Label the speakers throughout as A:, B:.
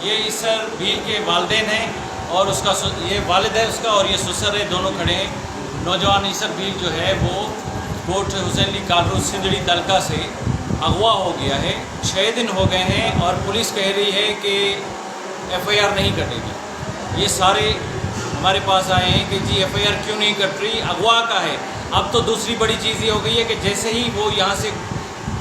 A: ये ईसर भील के वालिदैन हैं और उसका ये वालिद है उसका और ये ससुर है, दोनों खड़े हैं। नौजवान ईसर भील जो है वो कोट हुसैन अली कालरू सिंदड़ी तलका से अगवा हो गया है। 6 दिन हो गए हैं और पुलिस कह रही है कि FIR नहीं कटेगी। ये सारे हमारे पास आए हैं कि जी FIR क्यों नहीं कट रही, अगवा का है। अब तो दूसरी बड़ी चीज़ ये हो गई है कि जैसे ही वो यहाँ से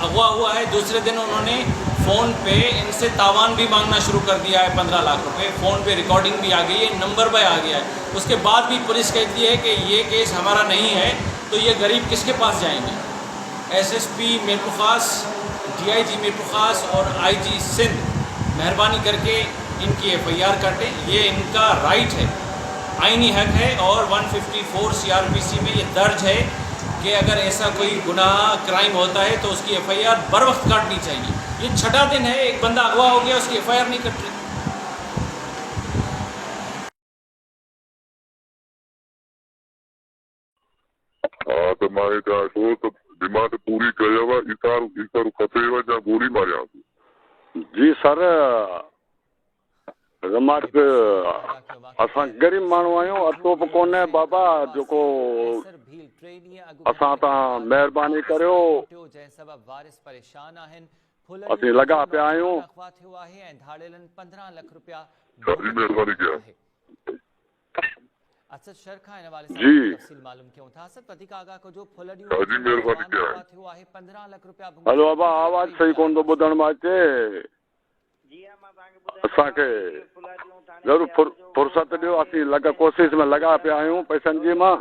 A: अगवा हुआ है, दूसरे दिन उन्होंने फ़ोन पे इनसे तावान भी मांगना शुरू कर दिया है, 15 लाख रुपए। फ़ोन पे रिकॉर्डिंग भी आ गई है, नंबर भी आ गया है। उसके बाद भी पुलिस कहती है कि ये केस हमारा नहीं है, तो ये गरीब किसके पास जाएंगे। SSP मीरपुर खास, DIG मीरपुर खास और IG सिंध मेहरबानी करके इनकी FIR काटें। ये इनका राइट है, आईनी हक है और 154 CRPC में ये दर्ज है कि अगर ऐसा कोई गुनाह क्राइम होता है तो उसकी FIR बर वक्त काटनी चाहिए। ये 6ठा दिन है, एक बंदा अगवा हो गया, उसकी FIR नहीं कट रही।
B: हाँ तो मारे तो डिमांड पूरी करेगा। इसार खसेगा या गोली मारिया।
C: जी सर, रमात असां गरीब माण्हू आहियूं, अतोप कोन्हे बाबा जेको असां तां महिरबानी करियो। असीं लॻा पिया आहियूं।
B: छाजी महिरबानी कया
C: जी
B: छाजी महिरबानी कया।
C: हलो बाबा, आवाज़ सही कोन थो ॿुधण में अचे। असांखे ज़रूरु फुर्सत ॾियो, असीं कोशिश में लॻा पिया आहियूं पैसनि जी मां।